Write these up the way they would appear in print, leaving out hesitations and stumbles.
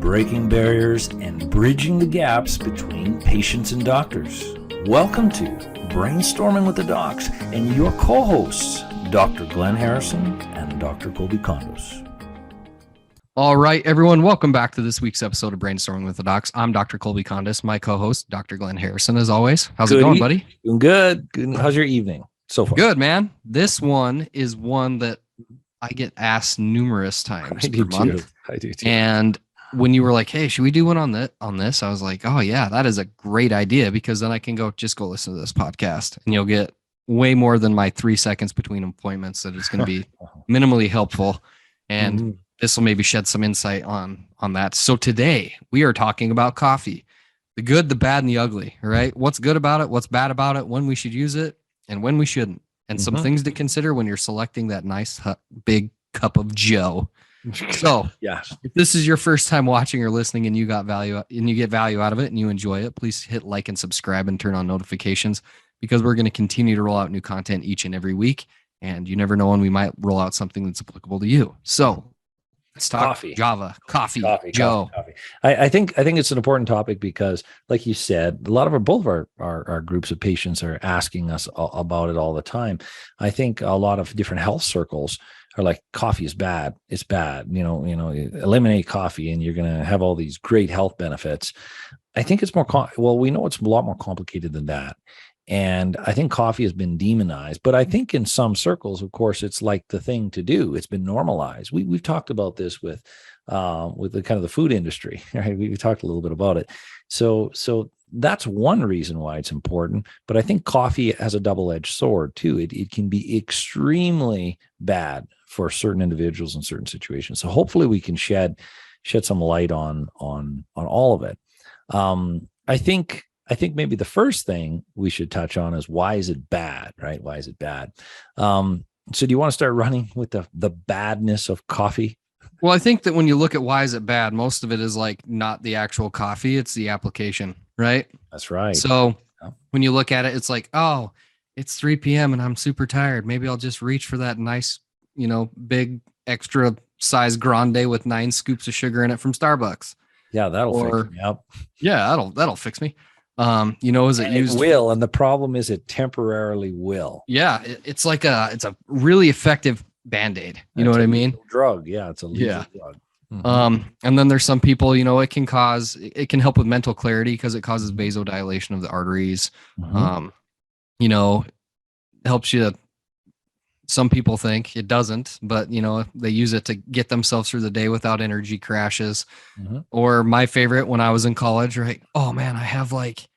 breaking barriers and bridging the gaps between patients and doctors. Welcome to Brainstorming with the Docs and your co-hosts, Dr. Glenn Harrison and Dr. Kolby Condos. All right, everyone, welcome back to this week's episode of Brainstorming with the Docs. I'm Dr. Kolby Condos, my co-host, Dr. Glenn Harrison, as always. How's it going, buddy? Doing good. How's your evening so far? Good, man. This one is one that I get asked numerous times per month. I do too. And when you were like, hey, should we do one on this? I was like, oh yeah, that is a great idea, because then I can go listen to this podcast and you'll get way more than my 3 seconds between appointments. That is going to be minimally helpful. And this will maybe shed some insight on that. So today we are talking about coffee, the good, the bad, and the ugly, right? What's good about it? What's bad about it? When we should use it and when we shouldn't. And some things to consider when you're selecting that nice big cup of Joe. So yeah, if this is your first time watching or listening and you get value out of it and you enjoy it, please hit like and subscribe and turn on notifications, because we're going to continue to roll out new content each and every week. And you never know when we might roll out something that's applicable to you. So let's talk coffee. Coffee, Joe. Coffee. I think it's an important topic because, like you said, both of our groups of patients are asking us about it all the time. I think a lot of different health circles are like, coffee is bad. It's bad. You eliminate coffee and you're going to have all these great health benefits. I think it's more, we know it's a lot more complicated than that. And I think coffee has been demonized, but I think in some circles, of course, it's like the thing to do. It's been normalized. We've talked about this with the kind of the food industry, right? We talked a little bit about it. So that's one reason why it's important. But I think coffee has a double-edged sword too. It can be extremely bad for certain individuals in certain situations. So hopefully we can shed some light on all of it. I think maybe the first thing we should touch on is, why is it bad, right? Why is it bad? So do you want to start running with the badness of coffee? Well, I think that when you look at why is it bad, most of it is like not the actual coffee, it's the application, right? That's right. So when you look at it, it's like, oh, it's 3 p.m. and I'm super tired. Maybe I'll just reach for that nice, big extra size grande with 9 scoops of sugar in it from Starbucks. Yeah, that'll fix me up. Yeah, that'll fix me. Is it used? It will, and the problem is it temporarily will. Yeah, it's a really effective Band-Aid. You know what I mean? Drug, yeah, it's a lethal drug. And then there's some people, it can help with mental clarity because it causes vasodilation of the arteries. Helps you. Some people think it doesn't, but they use it to get themselves through the day without energy crashes. Or my favorite, when I was in college, right? Oh man, I have like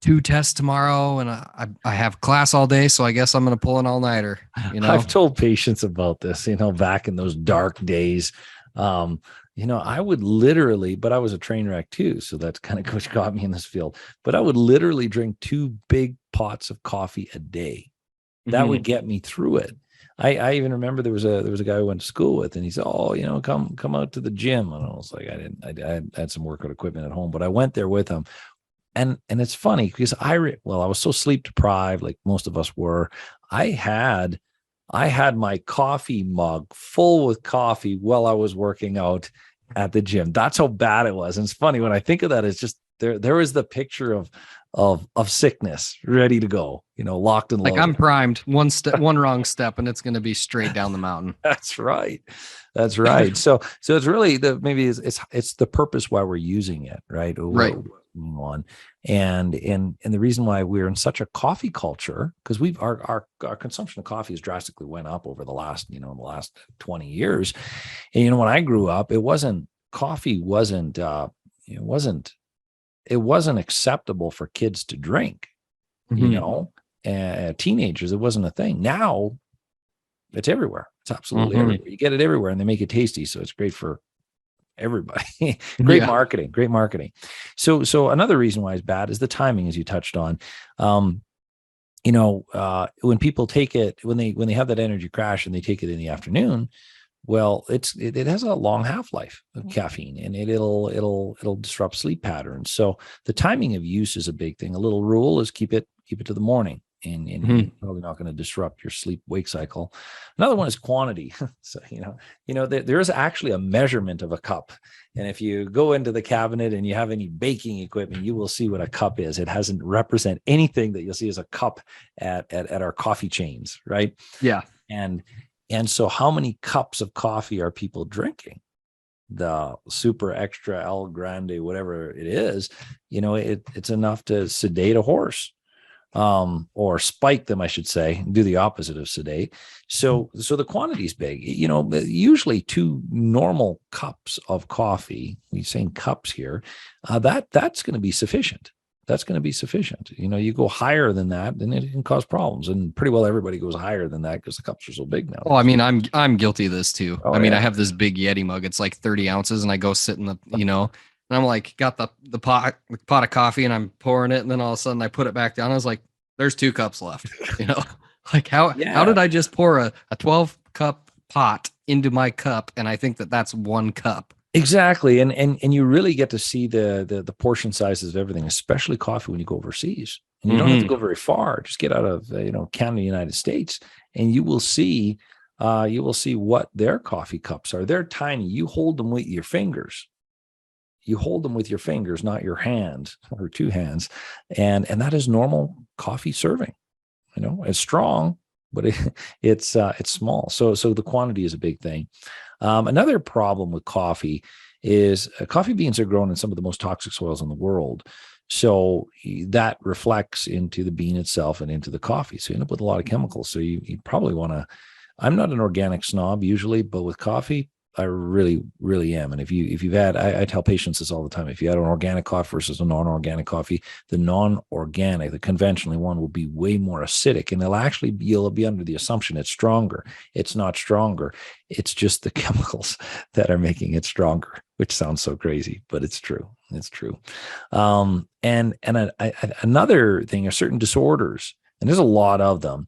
2 tests tomorrow and I have class all day. So I guess I'm going to pull an all-nighter. I've told patients about this, back in those dark days. I would literally, but I was a train wreck too. So that's kind of what got me in this field, but I would literally drink 2 big pots of coffee a day. That would get me through it. I even remember there was a guy I went to school with, and he said, "Oh, come out to the gym." And I was like, I had some workout equipment at home, but I went there with him. And it's funny because I was so sleep deprived, like most of us were. I had my coffee mug full with coffee while I was working out at the gym. That's how bad it was. And it's funny when I think of that, it's just there is the picture of sickness ready to go, locked and loaded. Like I'm primed. One wrong step and it's going to be straight down the mountain. That's right. So it's really it's the purpose why we're using it, right? Right. One. And the reason why we're in such a coffee culture, because our consumption of coffee has drastically went up over the last 20 years. And when I grew up, coffee wasn't acceptable for kids to drink, teenagers, it wasn't a thing. Now it's everywhere. It's absolutely everywhere. You get it everywhere and they make it tasty. So it's great for everybody. Great marketing. So another reason why it's bad is the timing, as you touched on. When people take it, when they have that energy crash and they take it in the afternoon, well, it has a long half-life of caffeine, and it'll disrupt sleep patterns. So the timing of use is a big thing. A little rule is keep it to the morning. and Mhm. you're probably not going to disrupt your sleep wake cycle. Another one is quantity. So, there is actually a measurement of a cup. And if you go into the cabinet and you have any baking equipment, you will see what a cup is. It doesn't represent anything that you'll see as a cup at our coffee chains, right? Yeah. And so how many cups of coffee are people drinking? The super extra El Grande, whatever it is, it's enough to sedate a horse, or spike them, I should say, do the opposite of sedate. So the quantity is big. Usually 2 normal cups of coffee, we're saying cups here, that's going to be sufficient. That's going to be sufficient. You go higher than that, then it can cause problems. And pretty well everybody goes higher than that because the cups are so big now. Oh, I mean, I'm guilty of this too. Oh, I mean, yeah. I have this big Yeti mug. It's like 30 ounces, and I go sit in and I'm like, got the pot of coffee, and I'm pouring it, and then all of a sudden I put it back down. I was like, there's 2 cups left. Like how did I just pour a 12 cup pot into my cup, and I think that's 1 cup. Exactly. And you really get to see the portion sizes of everything, especially coffee, when you go overseas. And you don't have to go very far. Just get out of Canada, United States, and you will see what their coffee cups are. They're tiny. You hold them with your fingers. You hold them with your fingers, not your hands or 2 hands. And that is normal coffee serving. It's strong, but it's small. So the quantity is a big thing. Another problem with coffee is coffee beans are grown in some of the most toxic soils in the world. So that reflects into the bean itself and into the coffee. So you end up with a lot of chemicals. So you probably want to, I'm not an organic snob usually, but with coffee, I really, really am. And if you've had, I tell patients this all the time, if you had an organic coffee versus a non-organic coffee, the non-organic, the conventionally one, will be way more acidic, and you'll be under the assumption it's stronger. It's not stronger. It's just the chemicals that are making it stronger, which sounds so crazy, but it's true. It's true. Another thing are certain disorders. And there's a lot of them.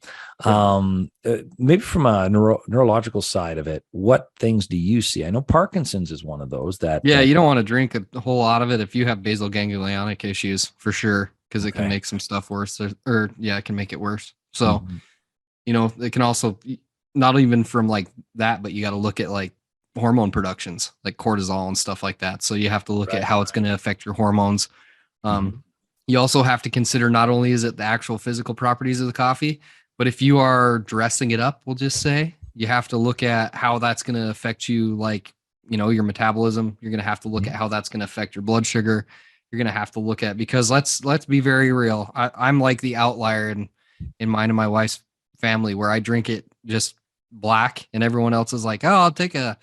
Maybe from a neurological side of it, what things do you see? I know Parkinson's is one of those that. Yeah, you don't want to drink a whole lot of it if you have basal ganglionic issues, for sure, because it can make some stuff worse, or it can make it worse. So, it can also, not even from like that, but you got to look at like hormone productions, like cortisol and stuff like that. So you have to look at how it's going to affect your hormones. You also have to consider, not only is it the actual physical properties of the coffee, but if you are dressing it up, we'll just say, you have to look at how that's going to affect you, like, your metabolism. You're going to have to look at how that's going to affect your blood sugar. You're going to have to look at, because let's be very real. I'm like the outlier in mine and my wife's family, where I drink it just black, and everyone else is like, oh, I'll take the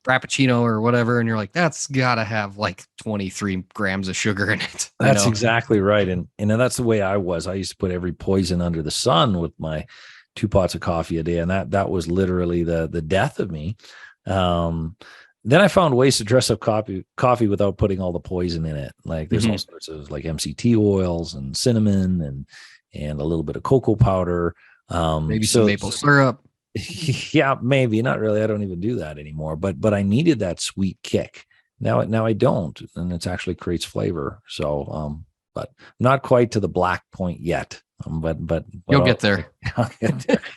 Frappuccino or whatever. And you're like, that's gotta have like 23 grams of sugar in it. That's exactly right. And that's the way I was. I used to put every poison under the sun with my 2 pots of coffee a day. And that was literally the death of me. Then I found ways to dress up coffee without putting all the poison in it. Like there's all sorts of like MCT oils and cinnamon and a little bit of cocoa powder. Maybe some maple syrup. Yeah, maybe not really. I don't even do that anymore, but I needed that sweet kick. Now I don't, and it actually creates flavor. So, but not quite to the black point yet. But You'll get there.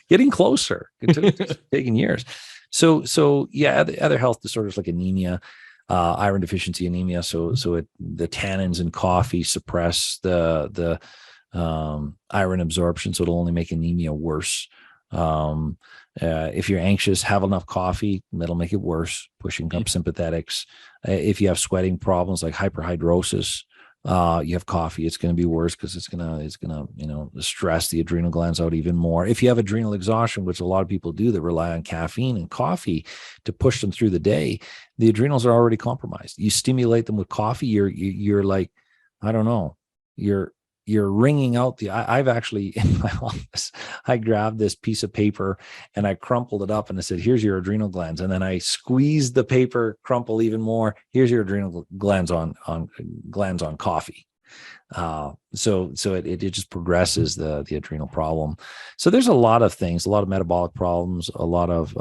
Getting closer. It's taking years. So yeah, the other health disorders like anemia, iron deficiency anemia. So the tannins in coffee suppress the iron absorption, so it'll only make anemia worse. If you're anxious, have enough coffee, that'll make it worse, pushing up sympathetics. If you have sweating problems like hyperhidrosis, you have coffee, it's going to be worse because it's gonna stress the adrenal glands out even more. If you have adrenal exhaustion, which a lot of people do that rely on caffeine and coffee to push them through the day, the adrenals are already compromised. You stimulate them with coffee, you're like, I don't know, you're wringing out I've actually, in my office, I grabbed this piece of paper and I crumpled it up and I said, here's your adrenal glands. And then I squeezed the paper, crumple even more. Here's your adrenal glands on coffee. So it just progresses the adrenal problem. So there's a lot of things, a lot of metabolic problems, a lot of,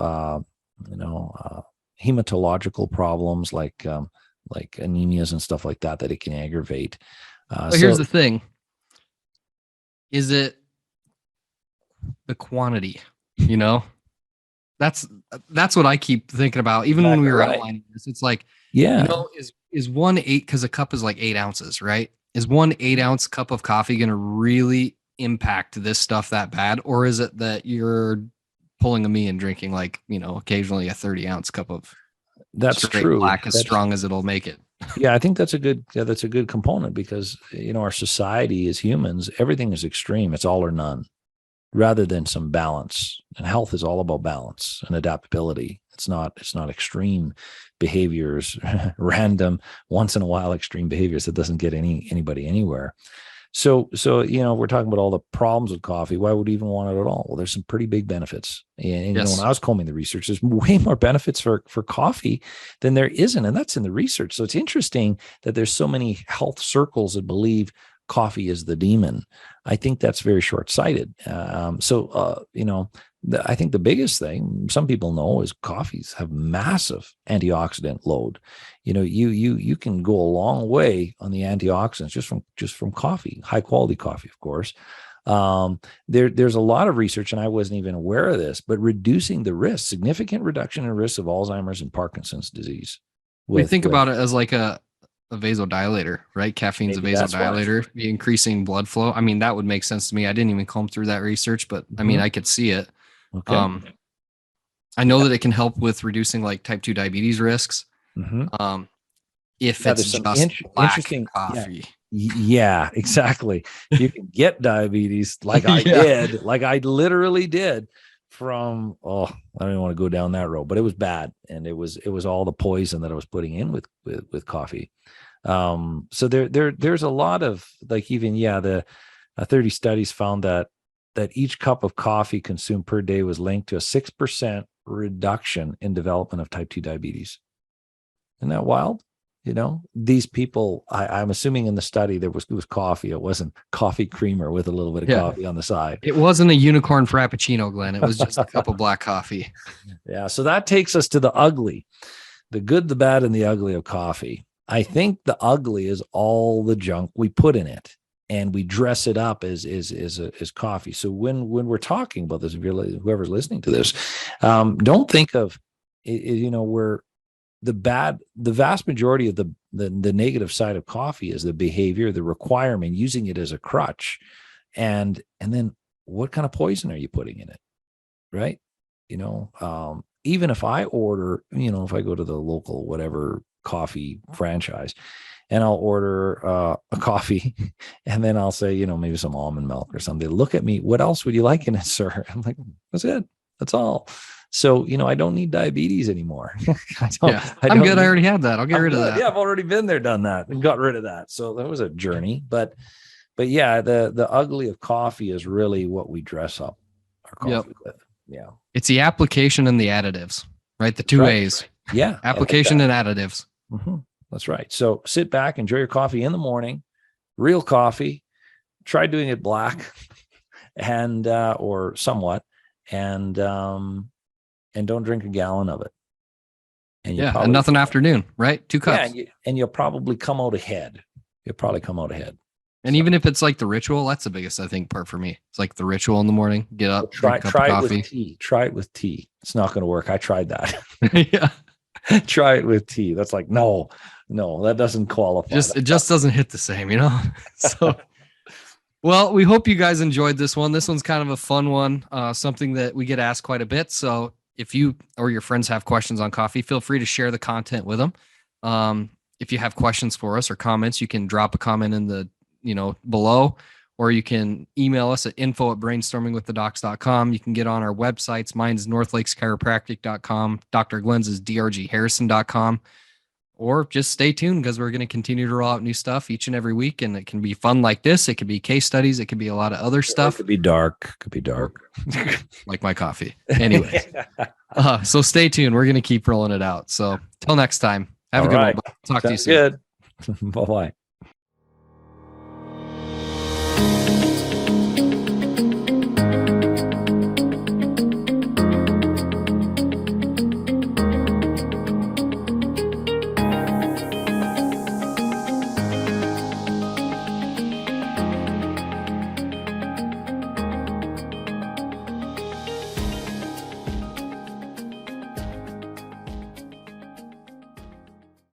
hematological problems like anemias and stuff like that it can aggravate. But here's the thing. is it the quantity? You know, that's what I keep thinking about. Even when we were outlining this, it's like, yeah, you know, is 1/8, because a cup is like 8 ounces, right? Is 1 8-ounce cup of coffee going to really impact this stuff that bad? Or is it that you're pulling a me and drinking, like, you know, occasionally a 30-ounce cup of that's straight true. black, as strong as it'll make it? Yeah, I think that's a good component, because, you know, our society as humans, everything is extreme. It's all or none, rather than some balance. And health is all about balance and adaptability. It's not extreme behaviors, random, once in a while extreme behaviors that doesn't get anybody anywhere. So, you know, we're talking about all the problems with coffee. Why would we even want it at all? Well, there's some pretty big benefits. And you know, when I was combing the research, there's way more benefits for coffee than there isn't. And that's in the research. So it's interesting that there's so many health circles that believe coffee is the demon. I think that's very short-sighted. You know, I think the biggest thing some people know is coffees have massive antioxidant load. You know, you can go a long way on the antioxidants just from coffee, high quality coffee, of course. There's a lot of research, and I wasn't even aware of this, but reducing the risk, significant reduction in risk of Alzheimer's and Parkinson's disease. We think about it as like a vasodilator, right? Caffeine's a vasodilator, increasing blood flow. I mean, that would make sense to me. I didn't even comb through that research, but I mean, I could see it. Okay. I know that it can help with reducing like type 2 diabetes risks. If it's just interesting coffee. Yeah, exactly. You can get diabetes like I did, like I literally did from, I don't even want to go down that road, but it was bad. And it was all the poison that I was putting in with coffee. So there's a lot of, like, even, the 30 studies found that each cup of coffee consumed per day was linked to a 6% reduction in development of type 2 diabetes. Isn't that wild? You know, these people, I'm assuming in the study it was coffee. It wasn't coffee creamer with a little bit of coffee on the side. It wasn't a unicorn frappuccino, Glenn. It was just a cup of black coffee. Yeah. So that takes us to the ugly, the good, the bad, and the ugly of coffee. I think the ugly is all the junk we put in it, and we dress it up as coffee. So when we're talking about this, if whoever's listening to this, don't think of you know, where the vast majority of the negative side of coffee is the behavior, the requirement, using it as a crutch, and then what kind of poison are you putting in it, right? You know, even if I order, you know, if I go to the local whatever coffee franchise, and I'll order a coffee, and then I'll say, you know, maybe some almond milk or something. They look at me, what else would you like in it, sir? I'm like, that's it. That's all. So, you know, I don't need diabetes anymore. I'm good. I already had that. I'll get rid of that. Yeah, I've already been there, done that, and got rid of that. So that was a journey. But yeah, the ugly of coffee is really what we dress up our coffee with. Yeah. It's the application and the additives, right? The two A's. Yeah. Application and additives. Mm-hmm. That's right. So sit back, enjoy your coffee in the morning, real coffee. Try doing it black and or somewhat, and don't drink a gallon of it. And and nothing afternoon, right? 2 cups. Yeah, and you'll probably come out ahead. And even if it's like the ritual, that's the biggest, I think, part for me. It's like the ritual in the morning. Get up, try drink a cup of coffee. With tea. Try it with tea. It's not going to work. I tried that. Yeah. Try it with tea. That's like, no, that doesn't qualify. It just doesn't hit the same, you know? So, well, we hope you guys enjoyed this one. This one's kind of a fun one, something that we get asked quite a bit. So if you or your friends have questions on coffee, feel free to share the content with them. If you have questions for us or comments, you can drop a comment in the, below, or you can email us at info@brainstormingwiththedocs.com. You can get on our websites. Mine's northlakeschiropractic.com. Dr. Glenn's is drgharrison.com. Or just stay tuned, because we're going to continue to roll out new stuff each and every week. And it can be fun like this. It could be case studies. It could be a lot of other stuff. It could be dark. Like my coffee. Anyway. So stay tuned. We're going to keep rolling it out. So till next time, have a good one. Talk to you soon. Good. Bye-bye.